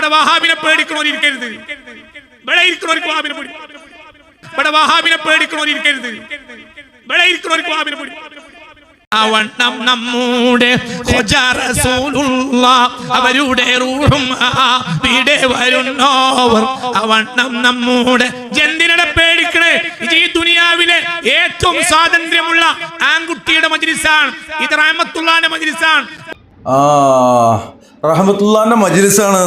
ഇവിടെ വഹാബിനെ പേടിക്കണോരിക്കരുത്, ഇവിടെ ഇരിക്കണോർക്ക് വഹാബിനെ പേടി, ഇവിടെ വഹാബിനെ പേടിക്കണോരിക്കരുത്, ഇവിടെ ഇരിക്കണോർക്ക് വഹാബിനെ പേടി. അവണ്ണം നമ്മുടെ അവരുടെ റൂഹും ഇവിടെ വരുന്നോവർ. അവണ്ണം നമ്മുടെ ജന്തിനെ പേടിക്കണേ. ഇത് ഈ ദുനിയാവിലെ ഏറ്റവും സ്വാതന്ത്ര്യമുള്ള ആൺകുട്ടിയുടെ മജ്‌ലിസാണ്. ഇത് റഹ്മത്തുള്ളാഹിന്റെ മജ്‌ലിസാണ്. റഹ്മത്തുള്ളാഹിന്റെ മജ്‌ലിസാണ്.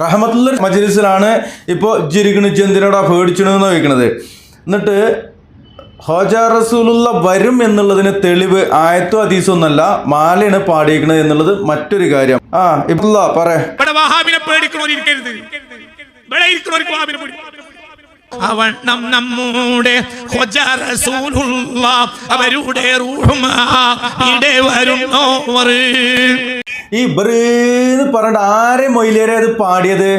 റഹ്മത്തുള്ള മജ്‌ലിസിലാണ് ഇപ്പോൾ ജിരിക്കണ് ജന്തിനോടാ പേടിച്ചണെന്ന് ചോദിക്കണത്. എന്നിട്ട് ഹോജാ റസൂലുള്ള വരും എന്നുള്ളതിന് തെളിവ് ആയത്തോ ഹദീസോ ഒന്നല്ല, മാലയാണ് പാടിയിരിക്കുന്നത് എന്നുള്ളത് മറ്റൊരു കാര്യം. ഇബ്ദുല്ലാ പറയാ, ഇവിടെ വഹാബിനെ പേടിക്കണോരിക്കരുത്, ഇവിടെ ഇരിക്കണോർക്ക് വഹാബിനെ പേടി. അവണ്ണം നമ്മുടെ അവരുടെ റൂഹും ഇവിടെ വരുന്നോവർ. ഈ ബറീന്ന് പറഞ്ഞിട്ട് ആരെ മൊയിലേരെ അത് പാടിയത്?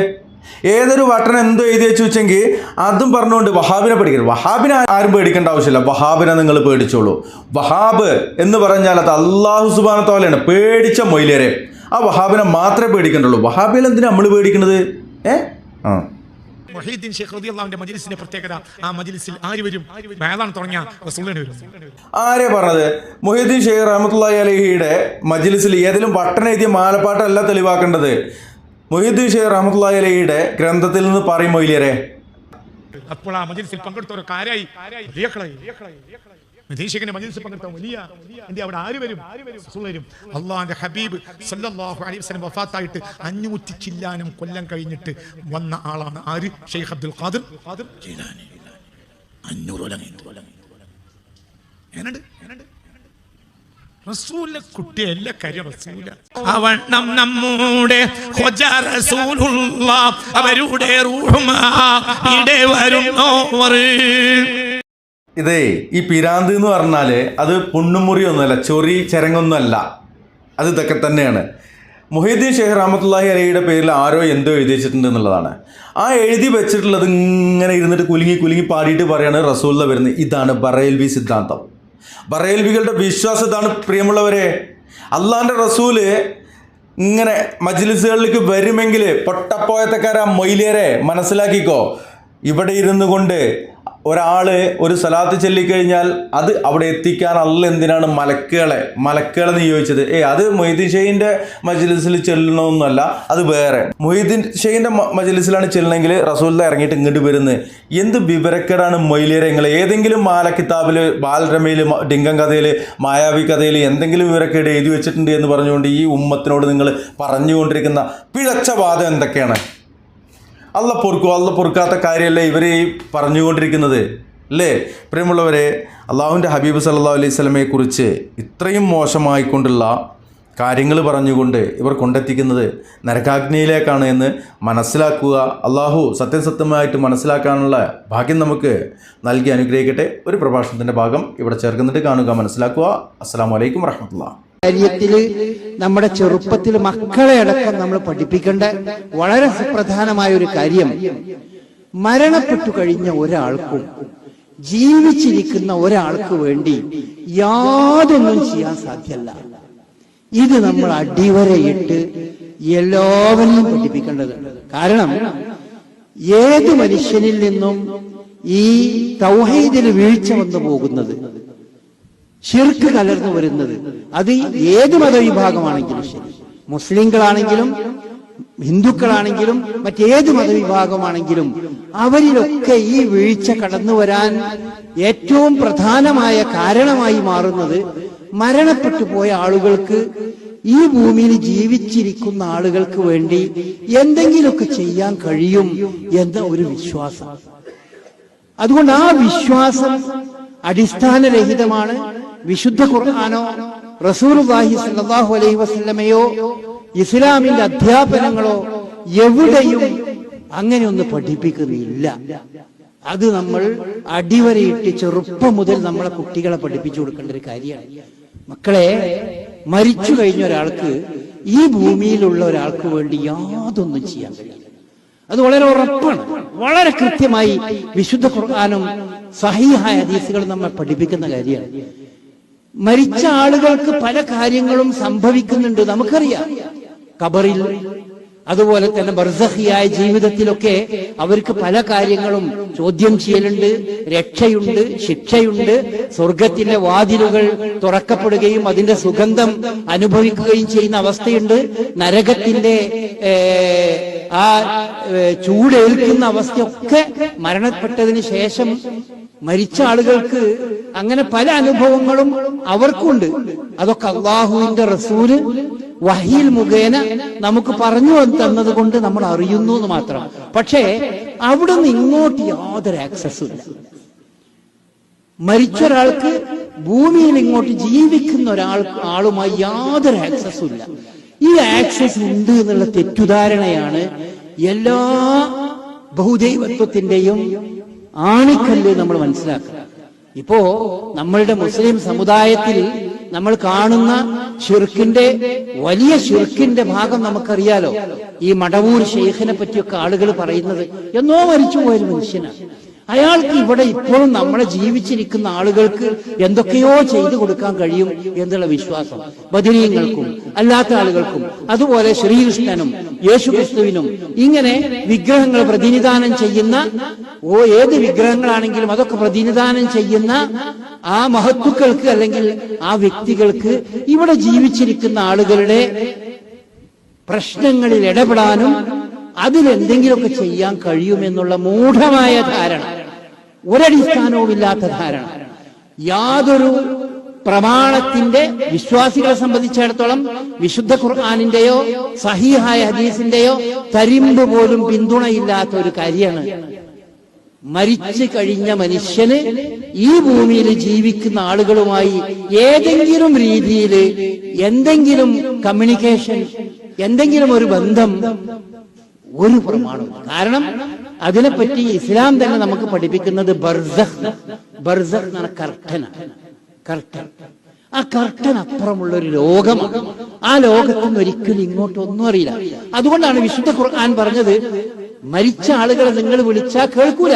ഏതൊരു വട്ടൻ എന്തോ എഴുതി വെച്ച് വെച്ചെങ്കിൽ അതും പറഞ്ഞുകൊണ്ട് വഹാബിനെ പേടിക്കരുത്. വഹാബിനെ ആരും പേടിക്കേണ്ട ആവശ്യമില്ല, വഹാബിനെ നിങ്ങൾ പേടിച്ചോളൂ. വഹാബ് എന്ന് പറഞ്ഞാൽ അത് അല്ലാഹു സുബ്ഹാനഹു വ തആലയാണ് പേടിച്ച മൊയിലേരെ. ആ വഹാബിനെ മാത്രമേ പേടിക്കണ്ടുള്ളൂ. വഹാബിൽ എന്തിനാ നമ്മൾ പേടിക്കുന്നത്? മുഹീദ്ദീൻ ശൈഖ് റളിയല്ലാഹുവിന്റെ മജ്‌ലിസിന്റെ പ്രത്യേകത, ആ മജ്‌ലിസിൽ ആര് വരും? ബയാൻ തുടങ്ങിയ റസൂലുള്ളാഹി വരും. ആരെ പറഞ്ഞത്? മുഹീദ്ദീൻ ശൈഖ് റഹ്മത്തുള്ളാഹി അലൈഹിയുടെ മജ്‌ലിസിൽ ഏതെങ്കിലും വട്ടൻ എഴുതിയ മാലപ്പാട്ടല്ല തെളിവാക്കേണ്ടത്. മുഹീദ്ദീൻ ശൈഖ് റഹ്മത്തുള്ളാഹി അലൈഹിയുടെ ഗ്രന്ഥത്തിൽ നിന്ന് പറയും മൊയിലിയരെ. അപ്പോൾ ആ മജ്‌ലിസിൽ പങ്കെടുത്തവർ കാര്യമായി അവിടെ ആര് വരും? അള്ളാഹുവിന്റെ ഹബീബ് സല്ലല്ലാഹു അലൈഹി വസല്ലം വഫാത്തായിട്ട് 500 ചില്ലാനം കൊല്ലം കഴിഞ്ഞിട്ട് വന്ന ആളാണ് ആര്? ഷെയ്ഖ് അബ്ദുൽ ഖാദിർ ജീലാനി. 500 കൊല്ലം. റസൂലിന്റെ കുട്ടി എല്ലാ കാര്യം റസൂല. അവണ്ണം നമ്മുടെ അവരുടെ റൂഹും ഇവിടെ വരുന്നോവർ. ഇതേ ഈ പിരാന്ത് എന്ന് പറഞ്ഞാൽ അത് പുണ്ണുമുറി ഒന്നുമല്ല, ചൊറി ചരങ്ങൊന്നുമല്ല, അത് ഇതൊക്കെ തന്നെയാണ്. മുഹീദ്ദീൻ ശൈഖ് റഹ്മത്തുള്ളാഹി അലൈഹിയുടെ പേരിൽ ആരോ എന്തോ എഴുതി വെച്ചിട്ടുണ്ട് എന്നുള്ളതാണ്. ആ എഴുതി വെച്ചിട്ടുള്ളത് ഇങ്ങനെ ഇരുന്നിട്ട് കുലുങ്ങി പാടിയിട്ട് പറയാണ് റസൂലുള്ള വരുന്നത്. ഇതാണ് ബറേൽവി സിദ്ധാന്തം, ബറേൽവികളുടെ വിശ്വാസം. ഇതാണ് പ്രിയമുള്ളവരെ. അള്ളാഹിൻ്റെ റസൂല് ഇങ്ങനെ മജ്‌ലിസുകളിലേക്ക് വരുമെങ്കിൽ പൊട്ടപ്പോയത്തക്കാരാ മൊയിലേരെ മനസ്സിലാക്കിക്കോ. ഇവിടെ ഇരുന്നു കൊണ്ട് ഒരാള് ഒരു സലാത്ത് ചൊല്ലിക്കഴിഞ്ഞാൽ അത് അവിടെ എത്തിക്കാൻ അല്ല എന്തിനാണ് മലക്കുകളെ നിയോഗിച്ചത്? അത് മൊയ്തീൻ ഷെയ്ഖിന്റെ മജ്‌ലിസിൽ ചെല്ലണമെന്നല്ല, അത് വേറെ. മൊയ്തീൻ ഷെയ്ഖിന്റെ മജ്‌ലിസിലാണ് ചെല്ലണമെങ്കിൽ റസൂലുള്ളാഹി ഇറങ്ങിയിട്ട് ഇങ്ങോട്ട് വരുന്നത്. എന്ത് വിവരക്കേടാണ് മൊയിലേരെ നിങ്ങൾ? ഏതെങ്കിലും മാല കിതാബില്, ബാലരമയില്, ഡിങ്കം കഥയില്, മായാവി കഥയിൽ എന്തെങ്കിലും വിവരക്കേട് എഴുതി വെച്ചിട്ടുണ്ട് എന്ന് പറഞ്ഞുകൊണ്ട് ഈ ഉമ്മത്തിനോട് നിങ്ങൾ പറഞ്ഞുകൊണ്ടിരിക്കുന്ന പിഴച്ച വാദം എന്തൊക്കെയാണ്? അല്ല പൊറുക്കാത്ത കാര്യമല്ലേ ഇവർ ഈ പറഞ്ഞുകൊണ്ടിരിക്കുന്നത് അല്ലേ? പ്രിയമുള്ളവരെ, അള്ളാഹുവിൻ്റെ ഹബീബ് സല്ലല്ലാഹു അലൈഹി വസല്ലമയെ കുറിച്ച് ഇത്രയും മോശമായിക്കൊണ്ടുള്ള കാര്യങ്ങൾ പറഞ്ഞുകൊണ്ട് ഇവർ കൊണ്ടെത്തിക്കുന്നത് നരകാഗ്നിയിലേക്കാണ് എന്ന് മനസ്സിലാക്കുക. അള്ളാഹു സത്യമായിട്ട് മനസ്സിലാക്കാനുള്ള ഭാഗ്യം നമുക്ക് നൽകി അനുഗ്രഹിക്കട്ടെ. ഒരു പ്രഭാഷണത്തിൻ്റെ ഭാഗം ഇവിടെ ചേർക്കുന്നിട്ട് കാണുക, മനസ്സിലാക്കുക. അസ്സലാമു അലൈക്കും വറഹ്മത്തുള്ളാഹി. കാര്യത്തില് നമ്മുടെ ചെറുപ്പത്തിൽ മക്കളെ അടക്കം നമ്മൾ പഠിപ്പിക്കേണ്ട വളരെ സുപ്രധാനമായ ഒരു കാര്യം, മരണപ്പെട്ടു കഴിഞ്ഞ ഒരാൾക്കും ജീവിച്ചിരിക്കുന്ന ഒരാൾക്ക് വേണ്ടി യാതൊന്നും ചെയ്യാൻ സാധ്യമല്ല. ഇത് നമ്മൾ അടിവരയിട്ട് എല്ലാവരെയും പഠിപ്പിക്കേണ്ടതുണ്ട്. കാരണം ഏത് മനുഷ്യനിൽ നിന്നും ഈ തൗഹീദിൽ വീഴ്ച വന്നു പോകുന്നത്, ശിർക്ക് കലർന്നു വരുന്നത്, അത് ഏത് മതവിഭാഗമാണെങ്കിലും ശരി, മുസ്ലിങ്ങളാണെങ്കിലും ഹിന്ദുക്കളാണെങ്കിലും മറ്റേത് മതവിഭാഗമാണെങ്കിലും അവരിലൊക്കെ ഈ വീഴ്ച കടന്നു വരാൻ ഏറ്റവും പ്രധാനമായ കാരണമായി മാറുന്നത് മരണപ്പെട്ടു പോയ ആളുകൾക്ക്, ഈ ഭൂമിയിൽ ജീവിച്ചിരിക്കുന്ന ആളുകൾക്ക് വേണ്ടി എന്തെങ്കിലുമൊക്കെ ചെയ്യാൻ കഴിയും എന്ന ഒരു വിശ്വാസം. അതുകൊണ്ട് ആ വിശ്വാസം അടിസ്ഥാനരഹിതമാണ്. വിശുദ്ധ ഖുർആനോ റസൂലുള്ളാഹി സ്വല്ലല്ലാഹു അലൈഹി വസല്ലമയോ ഇസ്ലാമിന്റെ അധ്യാപനങ്ങളോ എവിടെയും അങ്ങനെയൊന്ന് പഠിപ്പിക്കുന്നില്ല. അത് നമ്മൾ അടിവരയിട്ട് ചെറുപ്പം മുതൽ നമ്മളെ കുട്ടികളെ പഠിപ്പിച്ചു കൊടുക്കേണ്ട ഒരു കാര്യമാണ്. മക്കളെ, മരിച്ചു കഴിഞ്ഞ ഒരാൾക്ക്, ഈ ഭൂമിയിലുള്ള ഒരാൾക്ക് വേണ്ടി യാതൊന്നും ചെയ്യാൻ കഴിയില്ല. അത് വളരെ ഉറപ്പാണ്. വളരെ കൃത്യമായി വിശുദ്ധ ഖുർആനും സഹീഹായ ഹദീസുകളും നമ്മെ പഠിപ്പിക്കുന്ന കാര്യമാണ്. മരിച്ച ആളുകൾക്ക് പല കാര്യങ്ങളും സംഭവിക്കുന്നുണ്ട്, നമുക്കറിയാം. ഖബറിൽ അതുപോലെ തന്നെ ബർസഖിയായ ജീവിതത്തിലൊക്കെ അവർക്ക് പല കാര്യങ്ങളും ചോദ്യം ചെയ്യലുണ്ട്, രക്ഷയുണ്ട്, ശിക്ഷയുണ്ട്, സ്വർഗത്തിലെ വാതിലുകൾ തുറക്കപ്പെടുകയും അതിന്റെ സുഗന്ധം അനുഭവിക്കുകയും ചെയ്യുന്ന അവസ്ഥയുണ്ട്, നരകത്തിന്റെ ആ ചൂടേൽക്കുന്ന അവസ്ഥയൊക്കെ മരണപ്പെട്ടതിന് ശേഷം മരിച്ച ആളുകൾക്ക് അങ്ങനെ പല അനുഭവങ്ങളും അവർക്കുണ്ട്. അതൊക്കെ അള്ളാഹുവിന്റെ റസൂല് വഹീൽ മുഖേന നമുക്ക് പറഞ്ഞു തന്നത് കൊണ്ട് നമ്മൾ അറിയുന്നു എന്ന് മാത്രം. പക്ഷേ അവിടെ നിന്ന് ഇങ്ങോട്ട് യാതൊരു ആക്സസും ഇല്ല. മരിച്ച ഒരാൾക്ക് ഭൂമിയിൽ ഇങ്ങോട്ട് ജീവിക്കുന്ന ആളുമായി യാതൊരു ആക്സസും ഇല്ല. ഈ ആക്സസ് ഉണ്ട് എന്നുള്ള തെറ്റുധാരണയാണ് എല്ലാ ബഹുദൈവത്വത്തിന്റെയും ആണിക്കല്ല് നമ്മൾ മനസ്സിലാക്കുക. ഇപ്പോ നമ്മളുടെ മുസ്ലിം സമുദായത്തിൽ നമ്മൾ കാണുന്ന ഷിർക്കിന്റെ വലിയ ഷിർക്കിന്റെ ഭാഗം നമുക്കറിയാലോ. ഈ മടവൂർ ഷെയ്ഖിനെ പറ്റിയൊക്കെ ആളുകൾ പറയുന്നത് എന്നോ മരിച്ചുപോയൊരു മനുഷ്യനാണ്. അയാൾക്ക് ഇവിടെ ഇപ്പോഴും നമ്മളെ ജീവിച്ചിരിക്കുന്ന ആളുകൾക്ക് എന്തൊക്കെയോ ചെയ്തു കൊടുക്കാൻ കഴിയും എന്നുള്ള വിശ്വാസം ബദരീങ്ങൾക്കും അല്ലാത്ത ആളുകൾക്കും, അതുപോലെ ശ്രീകൃഷ്ണനും യേശുക്രിസ്തുവിനും ഇങ്ങനെ വിഗ്രഹങ്ങൾ പ്രതിനിധാനം ചെയ്യുന്ന ഏത് വിഗ്രഹങ്ങളാണെങ്കിലും അതൊക്കെ പ്രതിനിധാനം ചെയ്യുന്ന ആ മഹത്തുക്കൾക്ക് അല്ലെങ്കിൽ ആ വ്യക്തികൾക്ക് ഇവിടെ ജീവിച്ചിരിക്കുന്ന ആളുകളുടെ പ്രശ്നങ്ങളിൽ ഇടപെടാനും അതിലെന്തെങ്കിലുമൊക്കെ ചെയ്യാൻ കഴിയുമെന്നുള്ള മൂഢമായ ധാരണ, ഒരടിസ്ഥാനവുമില്ലാത്ത ധാരണ, യാതൊരു പ്രമാണത്തിന്റെ വിശ്വാസികളെ സംബന്ധിച്ചിടത്തോളം വിശുദ്ധ ഖുർആനിന്റെയോ സഹീഹായ ഹദീസിന്റെയോ തരിമ്പ് പോലും പിന്തുണയില്ലാത്ത ഒരു കാര്യമാണ്. മരിച്ചു കഴിഞ്ഞ മനുഷ്യന് ഈ ഭൂമിയിൽ ജീവിക്കുന്ന ആളുകളുമായി ഏതെങ്കിലും രീതിയിൽ എന്തെങ്കിലും കമ്മ്യൂണിക്കേഷൻ, എന്തെങ്കിലും ഒരു ബന്ധം ഒരു പ്രമാണം. കാരണം അതിനെപ്പറ്റി ഇസ്ലാം തന്നെ നമുക്ക് പഠിപ്പിക്കുന്നത് ബർസഖ് എന്നാണ്, കർട്ടൻ. ആ കർട്ടൻ അപ്പുറമുള്ള ഒരു ലോകമാണ്. ആ ലോകത്തിന് ഒരിക്കലും ഇങ്ങോട്ടൊന്നും അറിയില്ല. അതുകൊണ്ടാണ് വിശുദ്ധ ഖുർആൻ പറഞ്ഞത് മരിച്ച ആളുകളെ നിങ്ങൾ വിളിച്ചാൽ കേൾക്കൂല,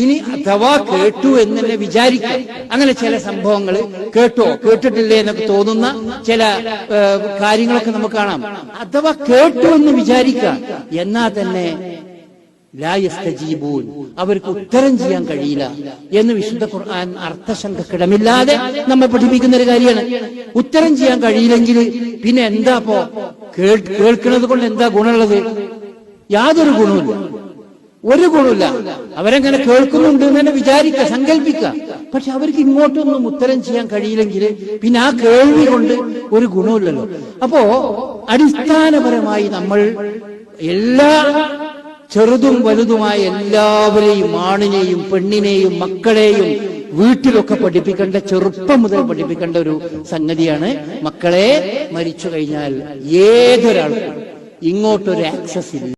ഇനി അഥവാ കേട്ടു എന്ന് തന്നെ വിചാരിക്കാം. അങ്ങനെ ചില സംഭവങ്ങൾ കേട്ടിട്ടില്ലേ എന്നൊക്കെ തോന്നുന്ന ചില കാര്യങ്ങളൊക്കെ നമുക്ക് കാണാം. അഥവാ കേട്ടു എന്ന് വിചാരിക്കാം, എന്നാൽ തന്നെ ലാ യസ്തജീബൂൻ, അവർക്ക് ഉത്തരം ചെയ്യാൻ കഴിയില്ല എന്ന് വിശുദ്ധ ഖുർആൻ അർത്ഥശങ്കക്കിടമില്ലാതെ നമ്മെ പഠിപ്പിക്കുന്ന ഒരു കാര്യമാണ്. ഉത്തരം ചെയ്യാൻ കഴിയില്ലെങ്കിൽ പിന്നെ എന്താ കേൾക്കുന്നത് കൊണ്ട് എന്താ ഗുണമുള്ളത്? യാതൊരു ഗുണവുമില്ല, ഒരു ഗുണമില്ല. അവരെങ്ങനെ കേൾക്കുന്നുണ്ട് എന്ന് തന്നെ വിചാരിക്കുക, സങ്കല്പിക്കുക. പക്ഷെ അവർക്ക് ഇങ്ങോട്ടൊന്നും ഉത്തരം ചെയ്യാൻ കഴിയില്ലെങ്കിൽ പിന്നെ ആ കേൾവി കൊണ്ട് ഒരു ഗുണമില്ലല്ലോ. അപ്പോ അടിസ്ഥാനപരമായി നമ്മൾ എല്ലാ ചെറുതും വലുതുമായ എല്ലാവരെയും, ആണിനെയും പെണ്ണിനെയും മക്കളെയും വീട്ടിലൊക്കെ പഠിപ്പിക്കേണ്ട, ചെറുപ്പം മുതൽ പഠിപ്പിക്കേണ്ട ഒരു സംഗതിയാണ് മക്കളെ മരിച്ചു കഴിഞ്ഞാൽ ഏതൊരാൾക്കും ഇങ്ങോട്ടൊരു ആക്സസ് ഇല്ല.